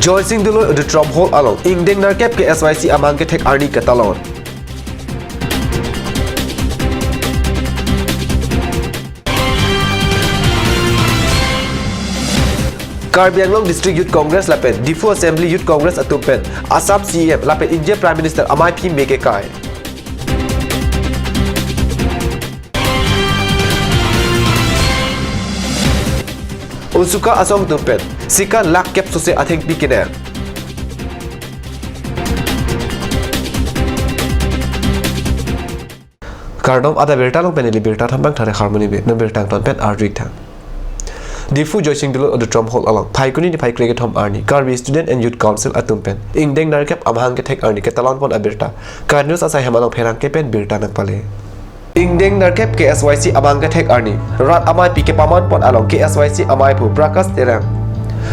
Joy Singh Dulu the Trump Hall along Ingdeng Narkep ke SYC amang ke tek Arni Katalon. Karbi Anglong District Youth Congress lapet Difu Assembly Youth Congress atumpen Assam CM lapet India Prime Minister Amai P Meke Kai. Unsuka Asong tumpen Sika lak kep sose atheng pikiner. Kardom ada berta long peneli berta thambang thare harmony be no bertang ton pen arjuik thang. Difu Joy Singh Dulu the Trump Hall along Thaikuni ni Phai Cricket Home Arni Karbi Student and Youth Council atumpen Ingdeng Narkep amhang ke thek Arni ke talon pon aberta Karnews asai hamalong pherang ke pen berta nak pale Ingdeng Narkep ke SYC amang ke thek Arni rat amai pi ke paman pon along ke SYC amai pu Prakas Terang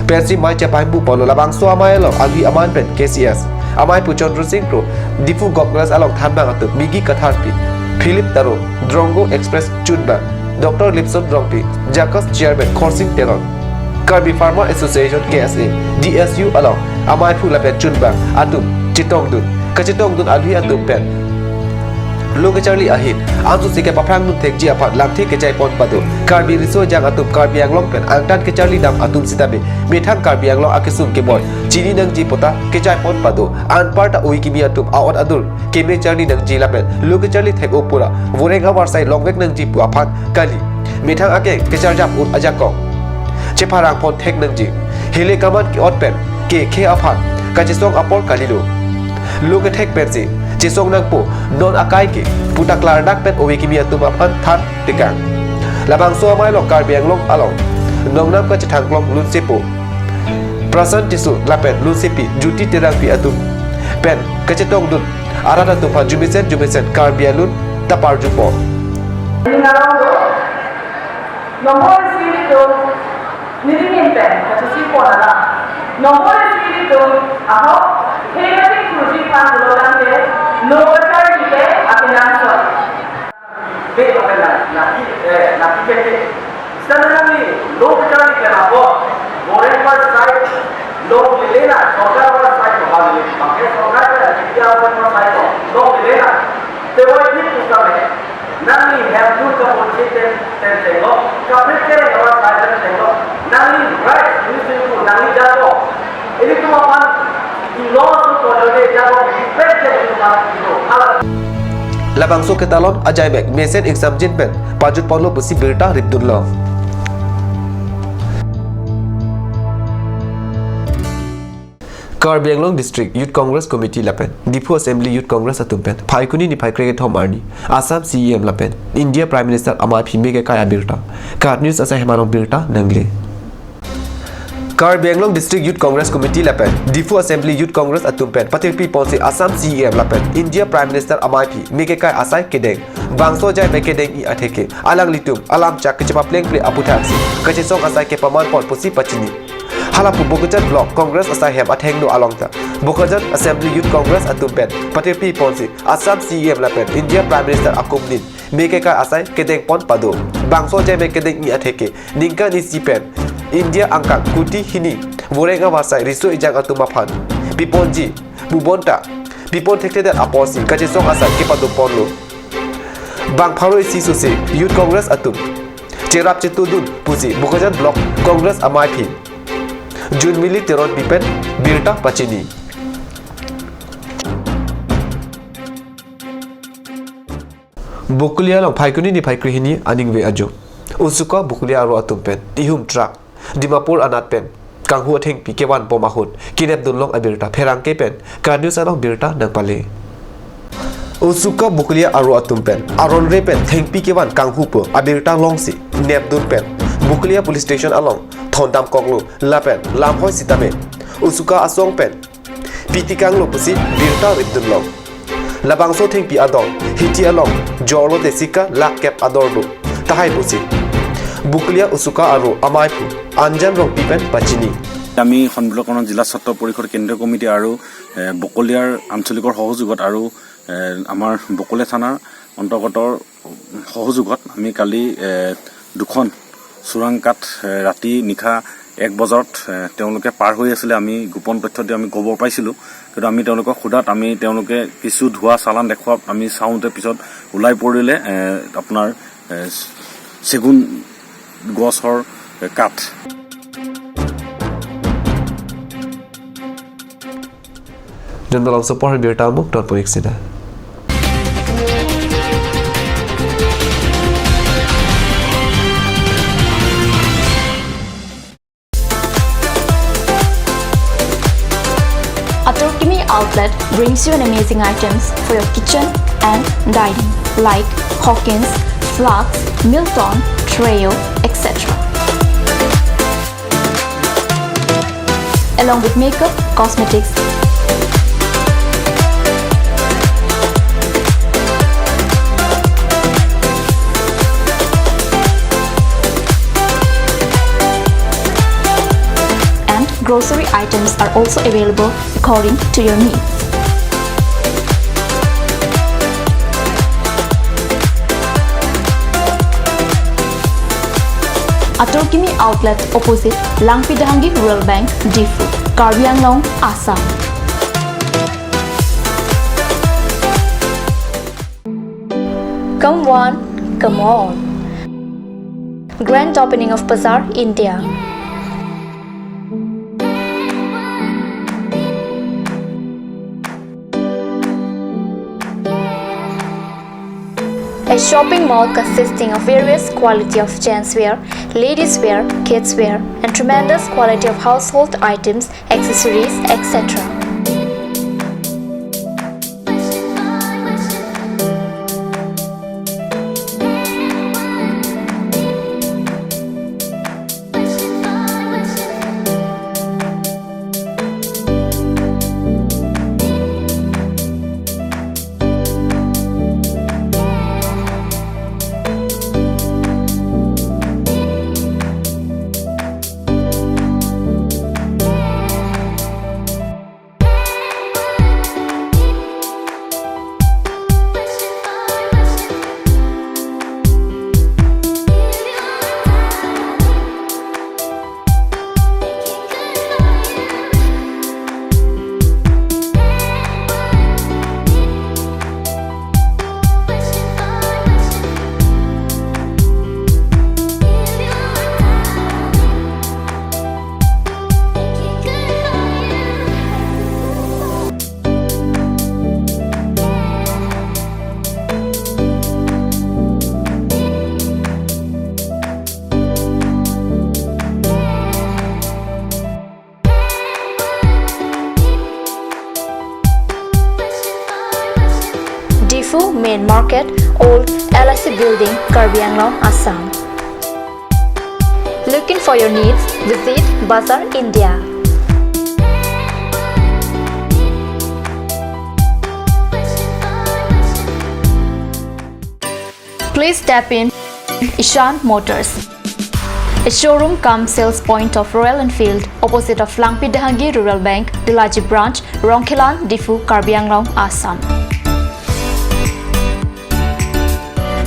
Persi mai chapai bu polo labang so amai lo agi aman pen KCS amai pu Chandra Singh Pro Difu Goklas along thambang atup Migi Katharpi Philip Taro Drongo Express Chunba Dr. Lipson Drongpi, Jacobs Chairman Khorsing Telon, Karbi Farmer Association KSA, DSU along, Amai Pula Pet Chunbang, Atum, Chitongdun, Kachitongdun Alhi Atum Pen, Loga Charlie Ahit, Ansu Sika Papang Tek Jiapat, Lamti Kachai Pon Padu, Karbi Riso Jang Atum Karbi Anglong Pen, Angtan Kachali Dam Atum Sitabe, Metang Karbi Anglong Akisum Keboy, Chini Nang Jipota, Kachai Pon Padu, Anparta Uikimi Atum, Awat Adur, Keme Charlie Nang Jilapen, Loga Charlie Tek Opura, Vorenga Warsai Longwek Nang Jipu Apan, Kali, Metang Ake, Kacharjap Ut Ajakong, Cheparang Pon Tek Nang Ji, Hele Kaman Ki Otpen, Ke Apan, Kachisong Apol Kalilu, Loga Tek Persi, Chisong Nangpo, Non Akaiki, Putaklar Nakpen Owikimi Atum Apan Tan Tikang, Labang Soamai Long Karbi Anglong Along, Nong Nam Kachatangklong Lunsipo, Prasan Tisu Lapet Lunsipi, Juti Tirangpi Atum, Pen Kachatong Dun, Arada Tupan Jumisen Karbi Alun, Tapar Jupo. Nomor espiritu niriminte kachisi ponala nomor espiritu aho heyati kruji pan dolante novatar dite atinanso be opela na pikete suddenly novatar dite na bo moreover side log milena sorkar wala side bahale bake sorkar ka kitya wala side log milena te wo ठीक उसका है Nani have to come ten tengo. Kapit kere yawa sahaja tengo. Nani right musim ko nani jago. Ini tu apan ilos ko kolode jago. Pete itu mas itu. Labang so ketalon ajaibek mesen exam jinpen pajut paulo pusi berta ribdullah. Karbi Anglong District Youth Congress Committee lapen Difu Assembly Youth Congress atumpen Phaikuni ni Phai Cricket Home Arni Assam CM lapen India Prime Minister Amai P Meke Kai Birta Kat News asai hamanong Birta nangle Karbi Anglong District Youth Congress Committee lapen Difu Assembly Youth Congress atumpen Patirpi Ponse Assam CM lapen India Prime Minister Amai P Meke Kai asai kedeng Bangso jai Meke deng I atheke alang litum alam chak kecepa pleng ple aputaksi kecesong asai ke paman pon pusi pacini Halapu Bukajat Block Congress asai hem atheng no alongta Bukajat Assembly Youth Congress atumpen Patirpi Ponsi Assam CM lapen India Prime Minister Akumnin Meke Kai asai kedeng pon pado Bangso jai Meke deng I atheke Ningka ni sipen India angkang kuti hini Vorenga wasai riso ijang atumaphan Piponji Bubonta Pipon tekte dat aposi kacesong asai ke pado ponlo Bang Pharoi Sisose Youth Congress atum Cherap Chetudun Pusi Bukajat Block Congress Amai P Jun Mili Teron Pipen Birta Pachini Bukulia long Phaikuni ni Phaikri hini aningwe ajo Unsuka Bukulia aro atumpen Ihum Trak Dimapur Anat Pen Kanghu Atheng Pikewan Pomahut Kinep Dunlong Abirta Pherang ke pen Karnews along Birta Nangpale Unsuka Bukulia aro atumpen Aron re pen Theng Pikewan Kanghu Po Abirta Longsi Nep Dun pen Bukulia Police Station along Thondam Koglu Lapen Lamhoi Sitame Usuka Asong Pen Pitikang Lo Pusi Birta Ribdunlong Labangso Theng Pi Adong Hiti Along Jorlo Desika Lak Kep Adordo Tahai Pusi Bukulia Usuka Aro Amaipu Anjan Rong Pipen Pachini আমি সন্মিলনৰ জিলা ছাত্ৰ পৰিষদ কেন্দ্ৰীয় committee আৰু বকলিয়াৰ আঞ্চলিকৰ সহযোগত আৰু আমাৰ বকলিয়া থানাৰ অন্তৰ্গতৰ সহযোগত আমি কালি দুখন চোৰাং কাঠ ৰাতি নিশা 1 বজাত তেওঁলোকে পাৰ হৈ আছিলে আমি গোপন তথ্য দি আমি খবৰ পাইছিলোঁ কিন্তু আমি তেওঁলোকক সোধাত আমি তেওঁলোকে কিছু ধোৱা চালান দেখুৱাত আমি চাওঁতে পিছত ওলাই পৰিলে আপোনাৰ চেগুন গছৰ কাঠ Jumlah support biar tamu dot proyek sida. Atorkimi outlet brings you an amazing items for your kitchen and dining like Hawkins, Flax, Milton, Treo, etc. Along with makeup, cosmetics, grocery items are also available according to your needs. Atorkimi outlet opposite Langpidahangi Rural Bank, Difu, Karbi Anglong, Assam. Come one, come on. Grand opening of Bazaar, India. A shopping mall consisting of various quality of gents wear, ladies wear, kids wear, and tremendous quality of household items, accessories, etc. Main Market, Old LIC Building, Karbi Anglong, Assam. Looking for your needs? Visit Bazaar, India. Please step in Ishan Motors, a showroom cum sales point of Royal Enfield opposite of Langpidahangi Rural Bank, Dilaji Branch, Rongkhelan, Difu, Karbi Anglong, Assam.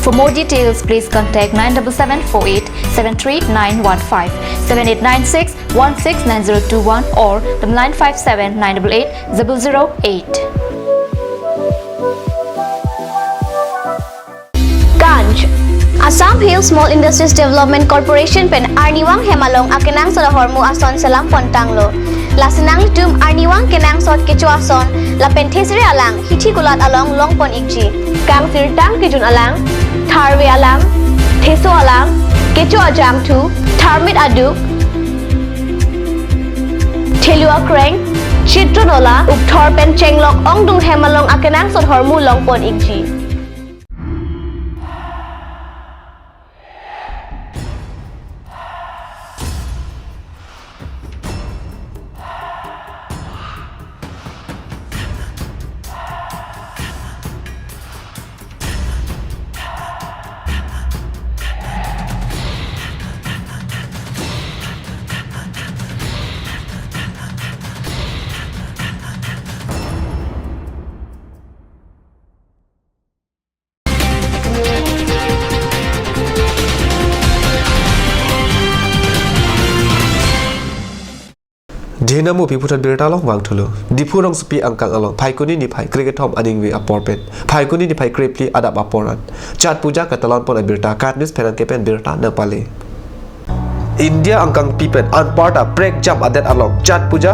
For more details, please contact 97748 73915, 7896 169021 or 957 988 008. Ganj Assam Hill Small Industries Development Corporation pen Arniwang Hemalong akenang sa hormu ason selam pontanglo. Lasinang tum Arniwang kenang sot kecu ason la penthesri alang hithi kulat along longpon ikji. Kang sirtang kijun alang Tharwe alang, Theso alang, Kecho ajam tu, Tharmit aduk, Thelua kreng, Chitronola, Ukthor pen chenglok ongdung hemalong akenang sot hormu longpon ikji. Hinamu piputan birta long wang thulu. Difu rong supi angkang along. Paikuni ni pai cricket hom aningwi apor pen. Paikuni ni pai krepli adap aporan. Chat puja katalon pon birta kat news penang kepen birta nang pale. India angkang pipen anparta break jump adet along. Chat puja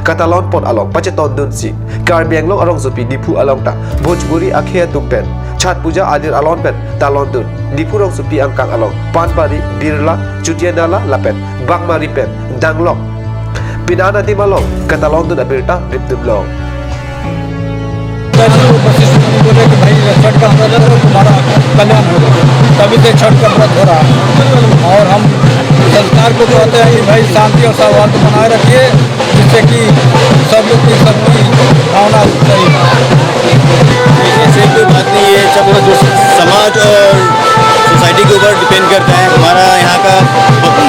katalon pon along. Paceton dun si. Karbi anglong arong supi difu along ta. Bhojpuri akhia tumpen. Chat puja adir alon pen talon dun. Difu rong supi angkang along. Panpari birla chutianala lapen. Bangmari pen danglok. Pinana di malong katalon dun abirta riptum long. बोले कि भाई छठ का व्रत करो तुम्हारा कल्याण होगा, तभी से छठ का व्रत हो रहा है। और हम संस्कार को कहते हैं कि भाई शांति और सौहार्द बनाए रखिए, जिससे कि सब लोग की सबकी भावना सही हो। ऐसे कोई बात नहीं है, सब जो समाज और सोसाइटी के ऊपर डिपेंड करता है। हमारा यहाँ का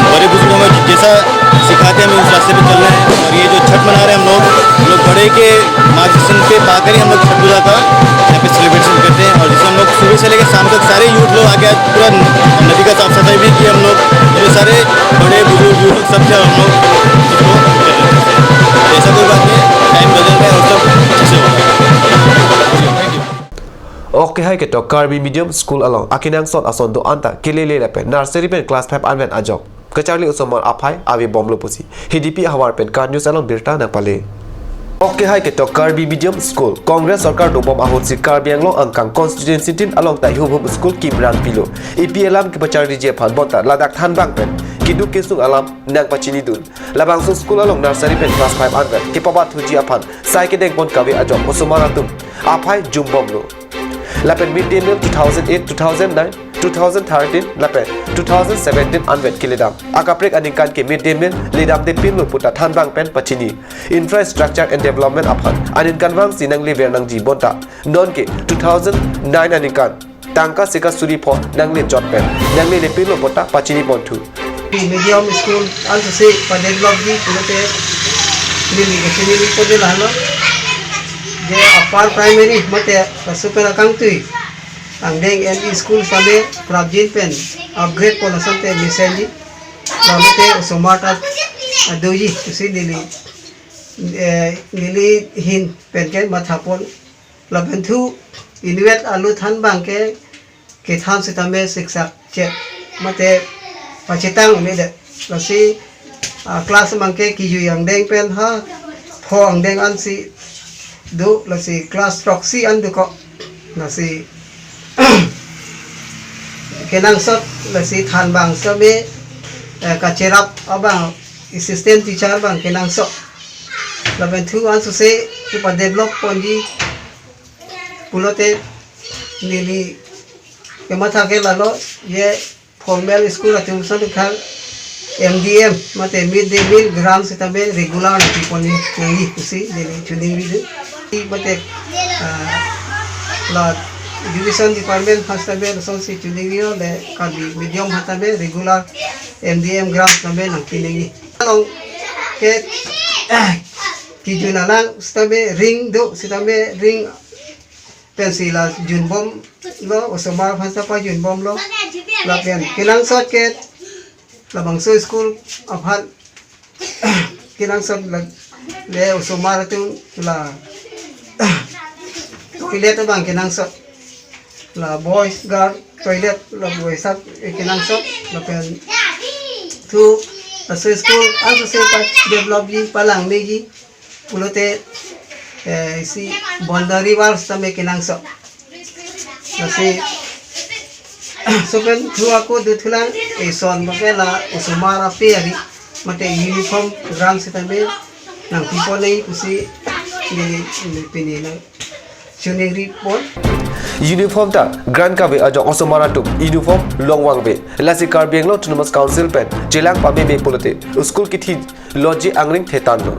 बड़े बुजुर्गों में जैसा सिखाते हैं हमें उस रास्ते पे चल रहे हैं। और ये जो छठ मना रहे हैं हम लोग बड़े के मार्गदर्शन पे पाकर ही हम लोग छठ पूजा का यहाँ पे सेलिब्रेशन करते हैं। और जिसमें हम लोग सुबह से लेकर शाम तक सारे यूथ लोग आके आज पूरा नदी का साफ सफाई भी की हम लोग, जो सारे बड़े बुजुर्ग यूथ सब थे हम लोग इसको ऐसा कोई बात नहीं, टाइम बदल रहा है और सब अच्छे से हो रहा है। Okay hai ke to Karbi medium school along akinang sot ason do anta kelele lape nursery pen class 5 anven ajok kacharli usomar aphai avi bomlo pusi HDP hawar pen card news along birta na pale. Okay hai ke to Karbi medium school Congress sarkar do bom ahot si Karbi anglong angkang constituency tin along ta hum school ki brand pilo EPLM ke pacharli je phan bota ladak than bang pen kidu kisung alam nang pachini dun labang su school along nursery pen class 5 anven ke pabat huji aphan sai ke deng bon kawe ajok usomar atum aphai jum bomlo Lapen mid-day meal 2008, 2009, 2013, lapen 2017 anvet kilidam. Akaprek aningkan ke mid-day meal lidam de pinlu puta thanbang pen pachini. Infrastructure and development aphan aninkan wang sinang liver nang jibonta. Non ke 2009 aningkan tangka sika suri pho nang le jot pen nang le pinlu puta pachini pontu. Medium school also say for develop di punote nili kachini ko de lalo. जे अपार primary मते super अकाउंटी अंगेंग NE school सामे प्राप्जिन pen upgrade को नसंते मिसेंजी लामते सोमाटा doji तुसी नीली हिन pen के माथापोन लबंथु invade आलु थान बांके के थान सितमे शिक्षा चे मते पचितांग ने दे लसी क्लास बांके किजु अंगेंग पेन हा फो अंगेंग Anshi do lasi class proxy andu ko lasi kenang sot lasi than bang sabe kacherap abang assistant teacher bang kenang sot laben thu an se pa develop ponji pulote nili kematha ke lalo ye formal school atum sa khang MDM mate midday meal ground se tabe regular na piponi ngi kusi nili chuding video mate la division department hastabe sonsi chudingio le kabi medium hatabe regular MDM ground tabe nang kiningi along ke kijuna lang stabe ring do sitabe ring pensila junbom lo osomar phasa pa junbom lo la pen kinang sot ke labang so school aphan kinang sot le osomar tu la toilet bang kinang sot la boys guard toilet la boys sat kinang sot la pen tu la so school also se pa develop ji palang meji pulote si boundary walls tame kinang sot la si so pen tu aku dutulang son bakela usumara peri mate uniform grand se tame nang people nei kusi ni pinina chuneri pon Uniform ta grand ka ve ajo osomara tu uniform long wang ve lasi Karbi Anglong Autonomous Council pen jelang pa me polote school ki thi logi angring thetan no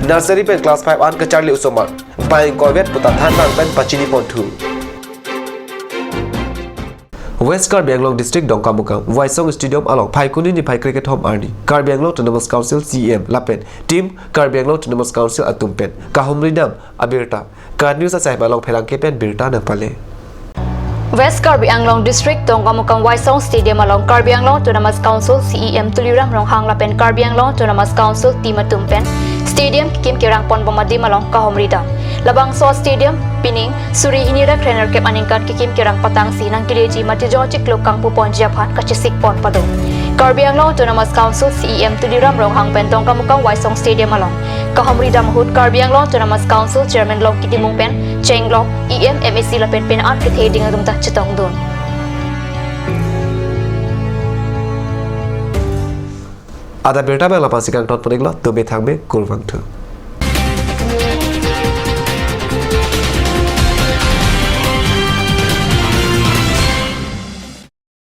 nursery pen class 5 an ka charli usomar pai korvet puta than bang pen pachini pon thu West Karbi Anglong District Dongkamukam Waisong Stadium along Phaikuni ni Phai Cricket Home Arni Karbi Anglong Autonomous Council CM Lapen Team Karbi Anglong Autonomous Council Atumpen Kahumridam Abirta Karnews asai balong phelang kepen birta na pale West Karbi Anglong District Dongkamukam Waisong Stadium along Karbi Anglong Autonomous Council CEM Tuliram Ronghang Lapen Karbi Anglong Autonomous Council Team Atumpen stadium kim kirang pon bomadi malong kahomri dam labang so stadium pining suri hinira trainer kep aningkat kim kirang patang sinang kileji matijo chiklo kang pupon japhan kachisik pon pado Karbi Anglong Autonomous Council CEM Tudiram Rong Hang Pentong Kamukang Waisong Stadium along Kahomri dam hut Karbi Anglong Autonomous Council Chairman Long Kitimung Pen Cheng Long EM MAC lapen pen at kithe ding adum ta chitong don Ada berita bela pasikang tot penigla tobe thangbe kurwang thu